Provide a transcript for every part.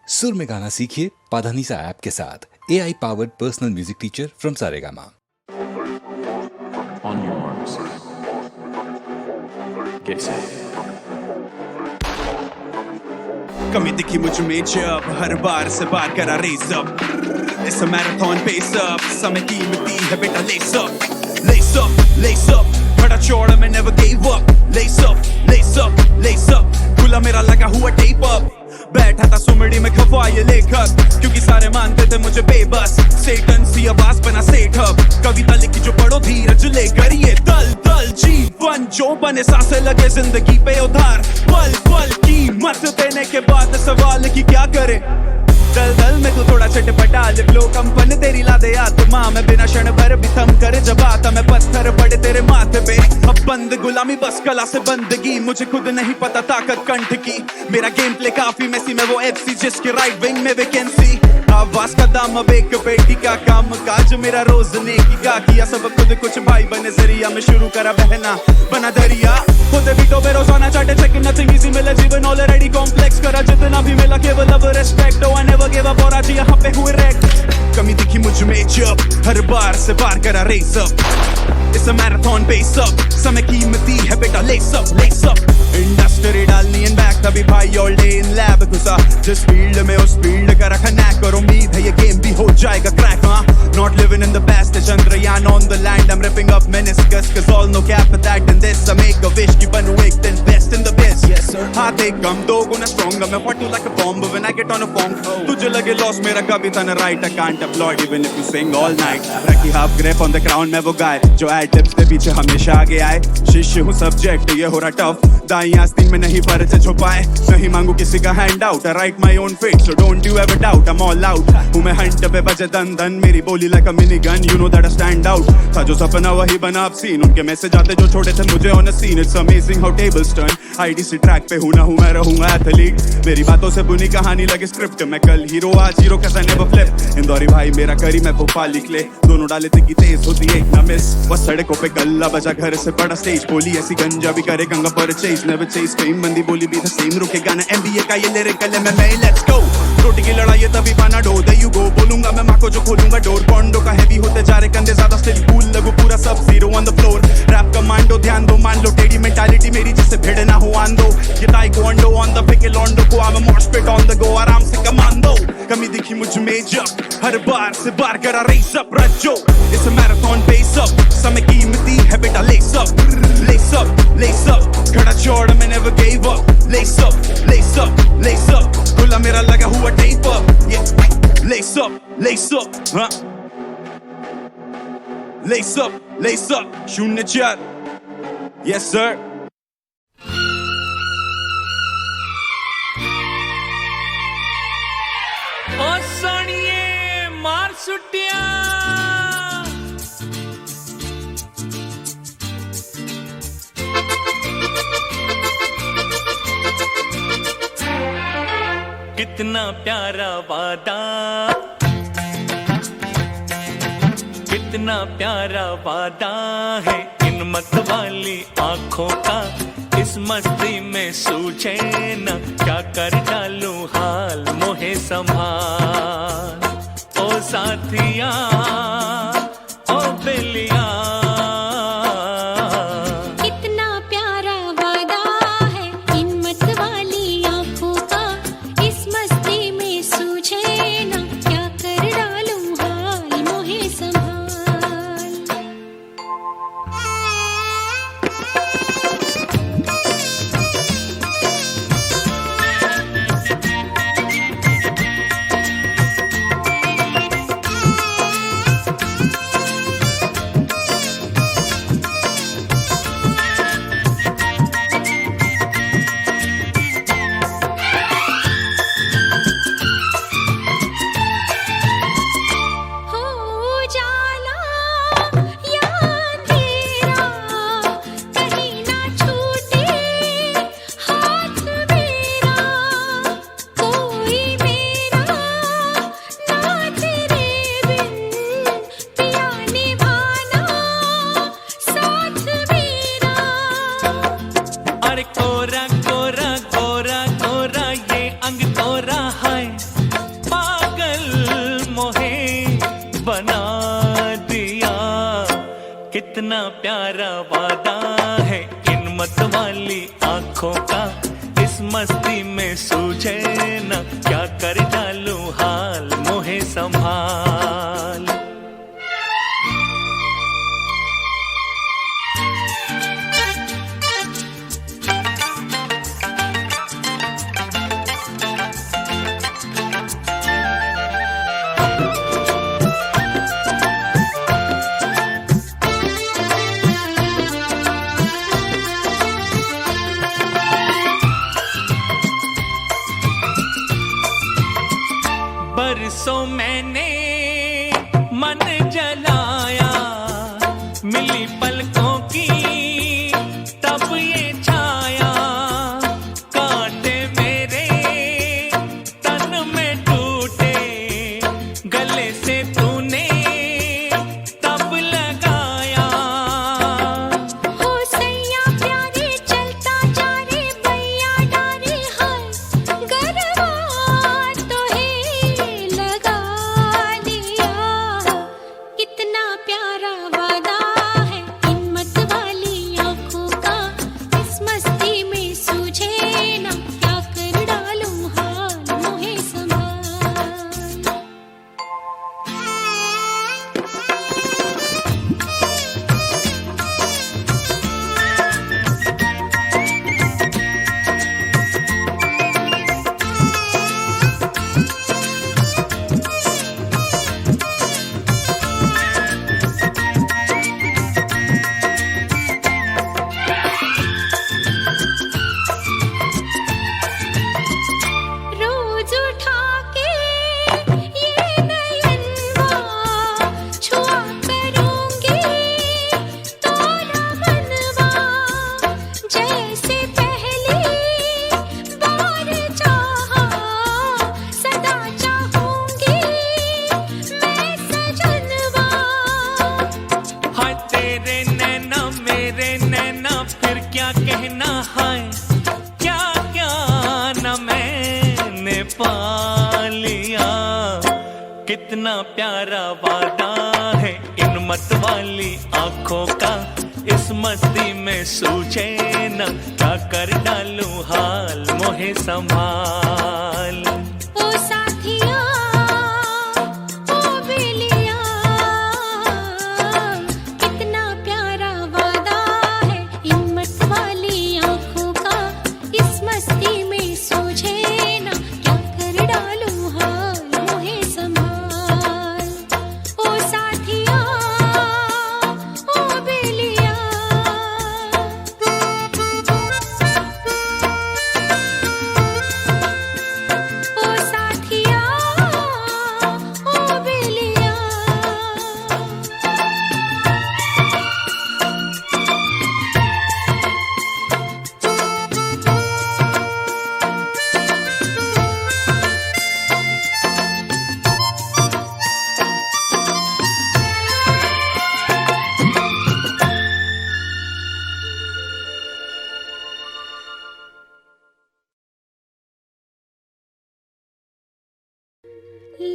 सुर में गाना सीखिए पाधानीसा ऐप के साथ AI powered personal music teacher from Saregama. On your marks. Get set. कमी दिखी मुझ में जब हर बार से बार करा रेस अप इस मैराथन पेस अप समय कीमती है बेटा लेस अप बड़ा चौड़ा मैं never gave up less up खुला मेरा लगा हुआ टेप अप बैठा था सुमड़ी में खफा ये लेखक क्योंकि सारे मानते थे मुझे बेबस सेटन सी आवाज बना सेठ अब कविता लिखी जो पढ़ो धीरज लेकर ये दल जीवन जो बने सांसें लगे जिंदगी पे उधार पल कीमत देने के बाद सवाल की क्या करे दल में तू थोड़ा चटपटा लिप लो कंपन तेरी ला दे आत्मा मैं बिना क्षण भर भी थम कर जब आता मैं पत्थर पड़े तेरे माथे पे अब बंद गुलामी बस कला से बंदगी मुझे खुद नहीं पता ताकत कंठ की मेरा गेम प्ले काफी मैसी मैं वो एफसी जिसके राइट विंग में वैकेंसी आवाज का दाम अब एक बेटी का काम काज मेरा रोज नेकी का किया सब खुद कुछ भाई बने जरिया में शुरू करा बहना बना दरिया खुद भी तो रोजाना चाटे चेक नथिंग इजी मिला जीवन ऑलरेडी कॉम्प्लेक्स करा जितना भी मिला केवल अब respect I never give up और आज यहाँ पे हुए रैक कमी दिखी मुझ में जब हर बार से बार करा race up it's a marathon pace up समय कीमती है बेटा लेस अप इंडस्ट्री डालनी इन बैक तभी भाई ऑल डे इन लैब घुसा जिस फील्ड में उस फील्ड का रखा नैक और उम्मीद है ये गेम भी हो जाएगा क्रैक हाँ not living in the best Chandrayaan on the land I am ripping up meniscus cause all no cap at that and this I make a wish की बनूं एक दिन best in the biz yes sir हाथ एक कम दो गुना stronger मैं fought you like a bomb but when I get on a form तुझे लगे lost मेरा कभी था ना right I can't applaud even if you sing all night रखी half grip on the crown मैं वो guy जो ad tips के पीछे हमेशा आगे आए शिष्य हूँ subject ये हो रहा tough दाई आस्तीन में नहीं परिचय छुपाए नहीं मांगू किसी का hand out I write my own fate so don't you ever doubt I'm all out हूँ मैं हंट पे बजे दन मेरी बोली like a minigun you know that I stand out था जो सपना वही बना अब सीन उनके मैसेज आते जो छोड़े थे मुझे on a scene it's amazing how tables turn IDC track पे हूँ ना हूँ मैं रहूँगा एथलीट मेरी बातों से बुनी कहानी लगे स्क्रिप्ट मैं कल हीरो आज hero cause I never flip Indori भाई मेरा करी मैं भोपाल निकले दोनों डाले थे की तेज होती एक ना मिस बस सड़कों पे गल्ला बजा घर से बड़ा स्टेज बोली ऐसी गंजा भी करे गंगा पर चेस नेवर चेस फेम बंदी बोली भी द सेम रुके गाना MBA का ये लिरिकल है मैं लेट्स गो रोटी की लड़ाई है तभी पाना डो दे यू गो बोलूंगा मैं माँ को जो खोलूंगा डोर कॉन्डो का हैवी होते जा रहे कंधे ज्यादा स्टिल कूल लगू पूरा सब zero on the floor rap commando ध्यान दो मान लो टेढ़ी मेंटालिटी मेरी जिससे भिड़ ना हो आंदो ये ताइक्वांडो ऑन द पिक लॉन्डो को I am mosh pit on the go आराम से कमांडो कमी दिखी मुझ में जब हर बार से बार करा race up Rajjo it's a marathon pace up समय कीमती है बेटा लेस अप खड़ा चौड़ा मैं never give up lace up खुला मेरा लगा हुआ टेप अप लेस अप हाँ लेस अप 04 yes sir ओ सोनिए मार सुटिया कितना प्यारा वादा कितना प्यारा वादा है इन मत वाली आंखों का इस मस्ती में सूझे न क्या कर डालूं हाल मोहे संभाल ओ साथिया ओ बेलिया कितना प्यारा वादा है इन मत वाली आंखों का इस मस्ती में सूझे न क्या कर डालूं हाल मोहे संभाल कितना प्यारा वादा है इन मत वाली आंखों का, इस मस्ती में सूझे ना क्या कर डालूं हाल मोहे संभाल। बरसों मैंने मन जलाया, मिली पलकों की तब ये छाया, कांटे मेरे तन में टूटे, गले से तूने तब लगाया। हो सैया प्यारे चलता जा रे भैया डारे हाय, गरबा तो है लगा लिया। कितना प्यारा वादा है इन मत वाली आंखों का, इस मस्ती में सूझे ना क्या कर डालूं हाल मोहे संभाल। रोज उठा के ये नयनवा छुआ करूंगी तोरा मनवा, जैसे पहली बार चाहा सदा चाहूंगी मैं सजनवा। हाय तेरे नैना मेरे नैना फिर क्या कहना, हाय क्या क्या न मैंने पा लिया। कितना प्यारा वादा है इन मत वाली आंखों का, इस मस्ती में सूझे न क्या कर डालूं हाल मोहे संभाल। ओ साथिया ओ बेलिया, कितना प्यारा वादा है इन मत वाली आंखों का, इस मस्ती में सूझे ना क्या कर डालूं हाल मोहे संभाल। ओ साथिया ओ बेलिया। ओ साथिया ओ बेलिया।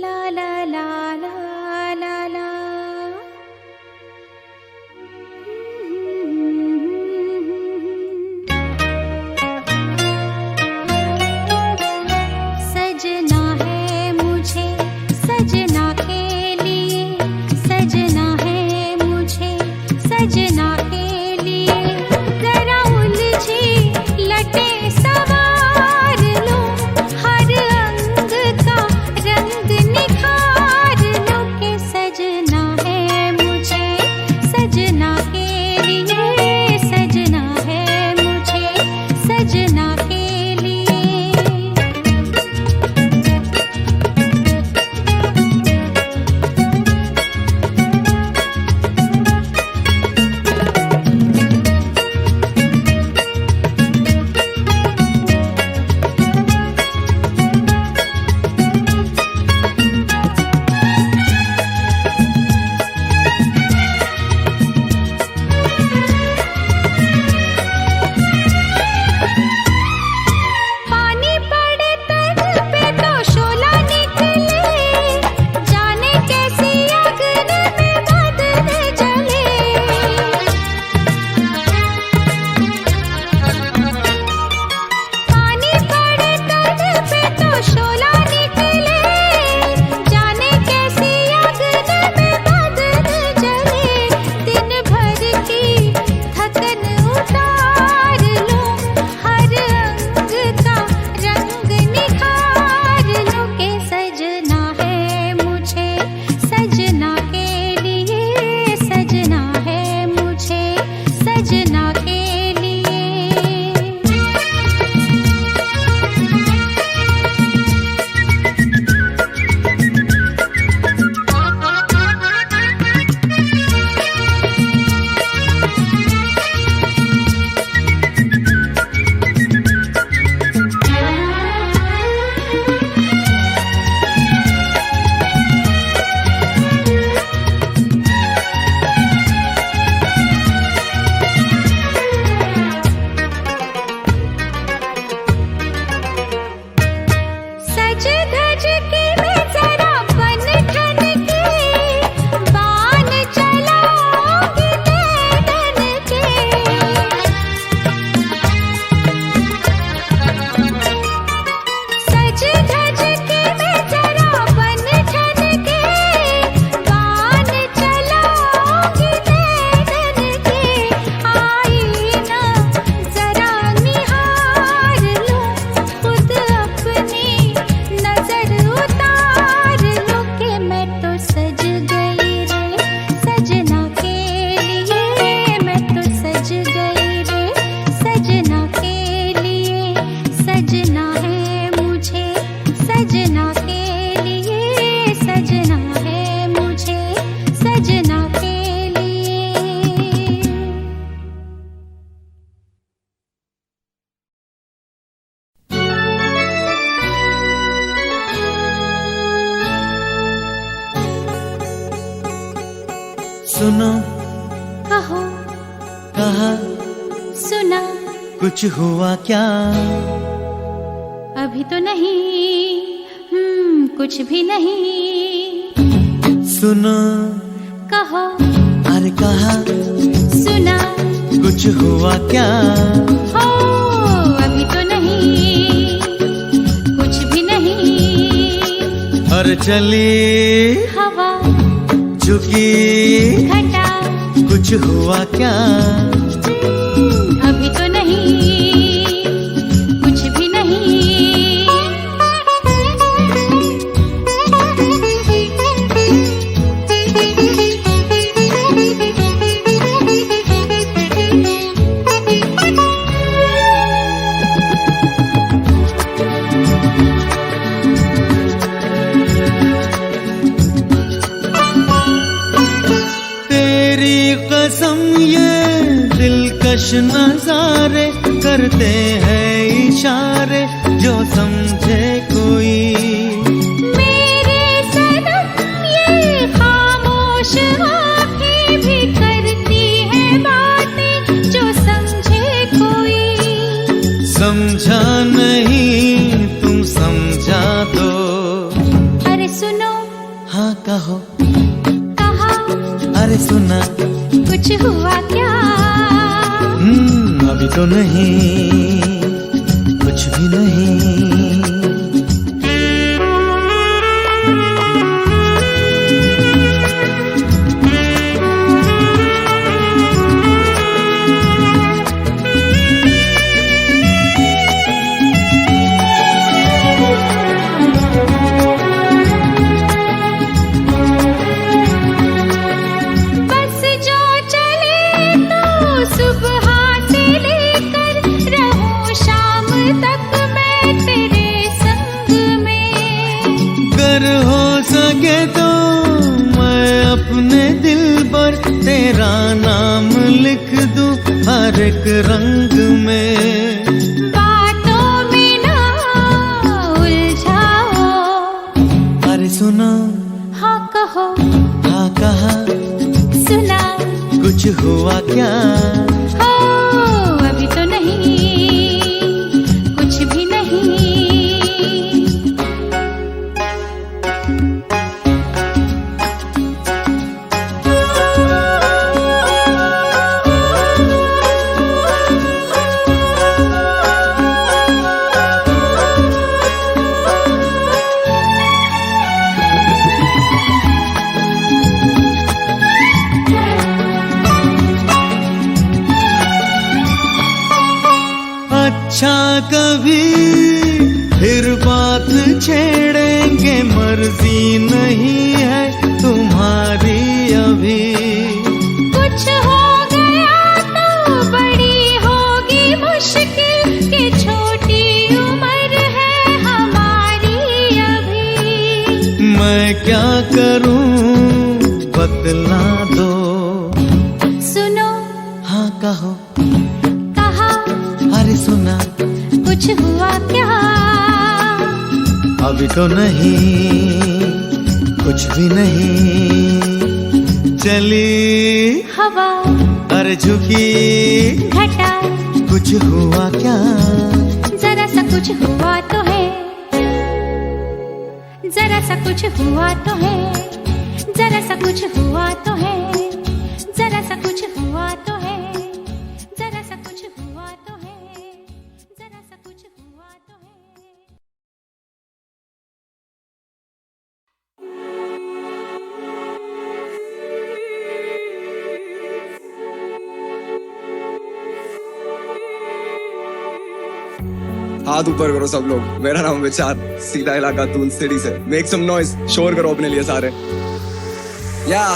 ला ला ला ला ला ला। सजना है मुझे सजना के लिए, सजना है मुझे सजना के लिए, जरा उलझी लटे सवार लूं, हर अंग का रंग निखार सज धज के मैं जरा बन ठन के बान चलाऊंगी नैनन के। सज धज के मैं जरा बन ठन के बान चलाऊंगी नैनन के। आई ना जरा निहार लूं खुद अपनी नजर उतार लूं कि मैं तो सज गई रे सजना के लिए। मैं तो सज गई रे सजना के लिए। सजना है मुझे सजना के लिए। सजना है मुझे सजना के लिए। सुनो कहो कहा सुना कुछ हुआ क्या? अभी तो नहीं कुछ भी नहीं। सुनो कहो अरे कहा सुना कुछ हुआ क्या? हो अभी तो नहीं कुछ भी नहीं। अरे चली हवा झुकी घटा कुछ हुआ क्या? अभी तो नहीं कुछ भी नहीं। तेरी कसम ये दिलकश नजारे करते हैं इशारे जो समझे कोई। मेरे सनम ये खामोश आँखें भी करती हैं बातें जो समझे कोई। समझा नहीं तुम समझा दो। अरे सुनो हाँ कहो कहा अरे सुना कुछ हुआ क्या? अभी तो नहीं कुछ भी नहीं। बस जो चले तो सुबह से लेकर रहूं शाम तक मैं तेरे संग में। अगर हो सके तो मैं अपने दिल पर तेरा नाम लिख दूं हर एक रंग में। बातों में ना उलझाओ। अरे सुनो हाँ कहो हाँ कहा सुना कुछ हुआ क्या? हो अभी तो नहीं कुछ भी नहीं। अच्छा कभी फिर बात छेड़ेंगे मर्जी नहीं है तुम्हारी अभी। कुछ हो गया तो बड़ी होगी मुश्किल कि छोटी उम्र है हमारी अभी। मैं क्या करूं बतला दो। सुनो हाँ कहो कहा अरे सुना कुछ हुआ क्या? अभी तो नहीं कुछ भी नहीं। चली हवा अरे झुकी घटा कुछ हुआ क्या? जरा सा कुछ हुआ तो है। जरा सा कुछ हुआ तो है, जरा सा कुछ हुआ तो है, जरा सा कुछ हुआ तो है, जरा सा कुछ हुआ तो है, जरा सा कुछ हुआ तो है। हाथ ऊपर करो सब लोग। मेरा नाम विचार, सीधा इलाका दून सिटी से। मेक सम नॉइज, शोर करो अपने लिए सारे। या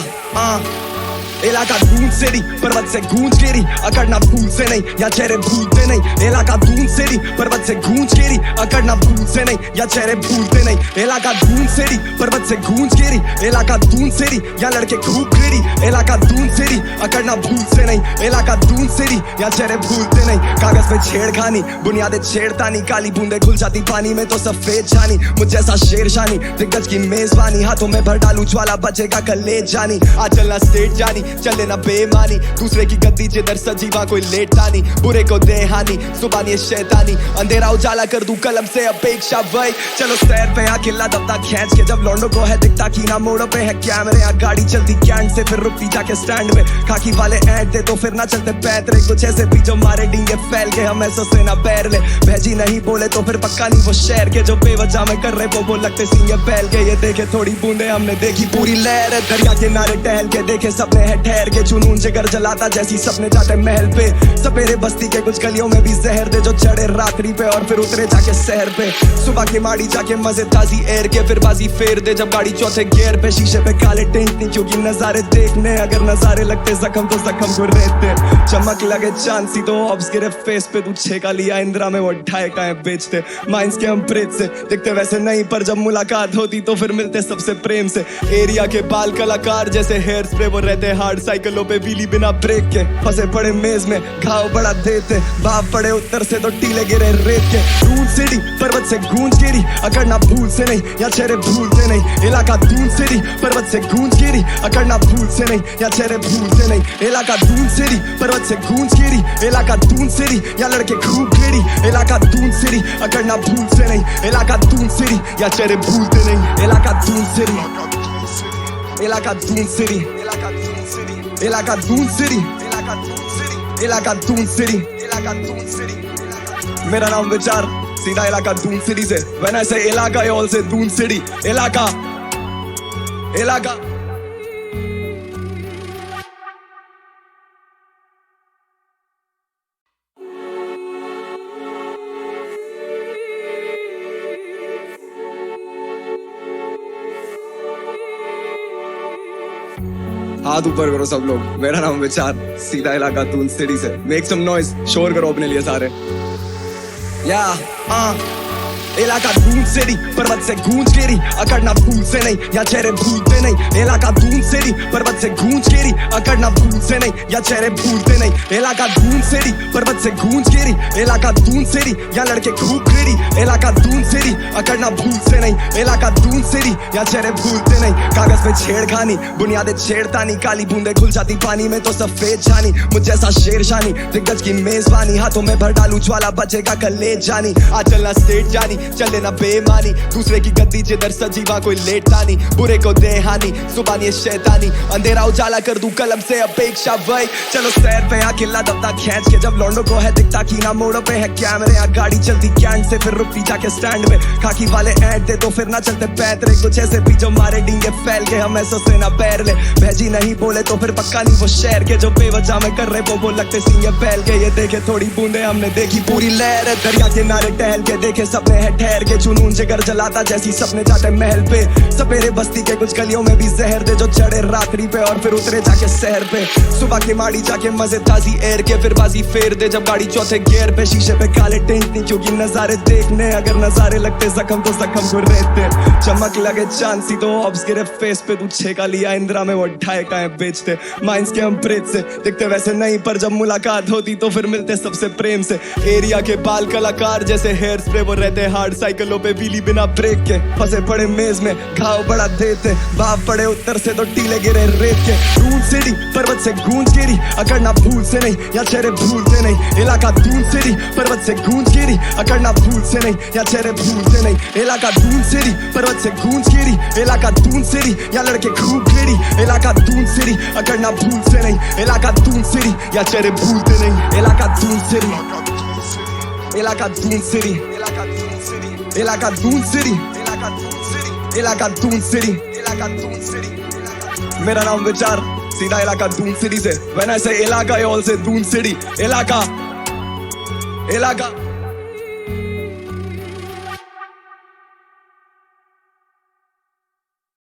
इलाका दून सिटी, पर्वत से गूंज गिरी, अकड़ना भूल से नहीं या चेहरे भूलते नहीं। इलाका दून सिटी, पर्वत से गूंज गिरी, अकड़ना भूल से नहीं या चेहरे भूलते नहीं। इलाका दून सिटी, पर्वत से गूंज गिरी, इलाका दून सिटी या लड़के खूब गिरी। इलाका दून सिटी, अकड़ना भूल से नहीं। इलाका दून सिटी या चेहरे भूलते नहीं। कागज पे छेड़खानी, बुनियादें छेड़तानी, काली बूंदे घुल जाती पानी में तो सफेद जानी। मुझ जैसा शेर शानी, दिग्गज की मेजबानी, हाथों में भर डालू ज्वाला, बचेगा कलेज जानी। आज चलना स्टेट जानी, चल लेना बेमानी, दूसरे की गद्दी जिधर सजीवा कोई लेटता नहीं। बुरे को दे हानि, सुबानी ये शैतानी, अंधेरा उजाला कर दूं कलम से अपेक्षा वही। चलो सैर पे आ किला दबता खींच के, जब लौंडो को है दिखता कीना, मोड़ों पे है कैमरे, आ गाड़ी चलती कैंट से फिर रुकती जाके स्टैंड में। खाकी वाले ऐड दे तो फिर ना चलते पैतरे, कुछ ऐसे भी जो मारे डींगे फैल के हम ऐसा से ना पैर ले। भैजी नहीं बोले तो फिर पक्का नहीं वो शहर के, जो बेवजह में कर रहे वो लगते सींगे फैल के। ये देखे थोड़ी बूंदे हमने देखी पूरी लहर, दरिया किनारे टहल के देखे सपने है ठहर के। जुनून जिगर जलाता जैसी सपने जाते महल पे, सपेरे बस्ती के कुछ गलियों में भी जहर दे, जो चढ़े रात्रि पे और फिर उतरे जाके शहर पे। सुबह की माड़ी जाके मजे ताजी एयर के, फिर बाजी फेर दे जब गाड़ी चौथे गियर पे। शीशे पे काले टेंट नहीं क्योंकि नजारे देखने, अगर नजारे लगते जख्म तो जख्म को रहते। चमक लगे चांद सी तो ऑब्स गिरे फेस पे, तू छेका लिया इंदिरा में वो ढाई का बेचते। माइंस के हम प्रेत से दिखते वैसे नहीं, पर जब मुलाकात होती तो फिर मिलते सबसे प्रेम से। एरिया के बाल कलाकार जैसे हेयर स्प्रे, वो रहते हार्ड साइकिलों पे व्हीली बिना ब्रेक के। फंसे पड़े मेज में घाव बड़ा देते, बाप पड़े उत्तर से तो टीले गिरे रेत के। दून सिटी, पर्वत से गूंज गिरी, अकड़ना भूल से नहीं या चेहरे भूलते नहीं। इलाका दून सिटी, पर्वत से गूंज गिरी, अकड़ना भूल से नहीं या चेहरे भूलते नहीं। इलाका दून सिटी, पर्वत से गूंज गिरी, इलाका दून सिटी या लड़के खूब गिरी। इलाका दून सिटी, अकड़ना भूल से नहीं। इलाका दून सिटी या चेहरे भूलते नहीं। इलाका दून सिटी, इलाका दून सिटी, इलाका दून सिटी, इलाका दून सिटी, इलाका दून सिटी, इलाका दून सिटी, इलाका दून सिटी। मेरा नाम विचार, सीधा इलाका दून सिटी से। When I say इलाका, I all say Doon city. इलाका, इलाका। हाथ ऊपर करो सब लोग। मेरा नाम विचार, सीधा इलाका दून सिटी से। मेक सम नॉइज, शोर करो अपने लिए सारे। या इलाका दून सिटी, पर्वत से गूंज गिरी, अकड़ना भूल से नहीं या चेहरे भूलते नहीं। इलाका दून सिटी, पर्वत से गूंज गिरी, अकड़ना भूल से नहीं या चेहरे भूलते नहीं। इलाका दून सिटी, पर्वत से गूंज गिरी, इलाका दून सिटी या लड़के खूब गिरी। इलाका दून सिटी, अकड़ना भूल से नहीं। इलाका दून सिटी या चेहरे भूलते नहीं। कागज पे छेड़खानी, बुनियादें छेड़तानी, काली बूंदे घुल जाती पानी में तो सफेद जानी। मुझ जैसा शेर शानी, दिग्गज की मेजबानी, हाथों में भर डालू ज्वाला, बचेगा कलेज जानी। आज चलना स्टेट जानी, चल लेना बेमानी, दूसरे की गद्दी जिधर सजीवा कोई लेटता नहीं। बुरे को दे हानि, सुबानी ये शैतानी, अंधेरा उजाला कर दूं कलम से अपेक्षा वही। चलो सैर पे आ किला दबता खींच के, जब लौंडो को है दिखता कीना, मोड़ों पे है कैमरे, आ गाड़ी चलती कैंट से फिर रुकती जाके स्टैंड में। खाकी वाले ऐड दे तो फिर ना चलते पैतरे, कुछ ऐसे भी जो मारे डींगे फैल के हम ऐसा से ना पैर ले। भैजी नहीं बोले तो फिर पक्का नहीं वो शहर के, जो बेवजह में कर रहे वो लगते सींगे फैल के। ये देखे थोड़ी बूंदे हमने देखी पूरी लहर, दरिया किनारे टहल के देखे सपने है ठहर के। जुनून जिगर जलाता जैसी सपने जाते महल पे, सपेरे बस्ती के कुछ गलियों में भी जहर दे, जो चढ़े रात्रि पे और फिर उतरे जाके शहर पे। सुबह की माड़ी जाके मजे ताजी एयर के, फिर बाजी फेर दे जब गाड़ी चौथे गियर पे। शीशे पे काले टेंट नहीं क्योंकि नजारे देखने, अगर नजारे लगते जख्म तो जख्म को रहते। चमक लगे चांद सी तो ऑब्स गिरे फेस पे, तू छेका लिया इंदिरा में वो ढाई का बेचते। माइंस के हम प्रेत से दिखते वैसे नहीं, पर जब मुलाकात होती तो फिर मिलते सबसे प्रेम से। एरिया के बाल कलाकार जैसे हेयर स्प्रे, वो रहते हार्ड हार्ड साइकिलों पे व्हीली बिना ब्रेक के, फंसे पड़े मेज में घाव बड़ा देते, बाप पड़े उत्तर से तो टीले गिरे रेत के। दून सिटी पर्वत से गूंज गिरी, अकड़ना भूल से नहीं या चेहरे भूलते नहीं। इलाका दून सिटी पर्वत से गूंज गिरी, अकड़ना भूल से नहीं या चेहरे भूलते नहीं। इलाका दून सिटी पर्वत से गूंज गिरी, इलाका दून सिटी या लड़के खूब घेरी। इलाका दून सिटी अकड़ना भूल से नहीं, इलाका दून सिटी या चेहरे भूलते नहीं। इलाका दून सिटी, इलाका दून सिटी, इलाका दून सिटी, इलाका दून सिटी, इलाका दून सिटी, इलाका दून सिटी, इलाका दून सिटी। मेरा नाम विचार, सीधा इलाका दून सिटी से। When I say इलाका, I also दून सिटी। इलाका, इलाका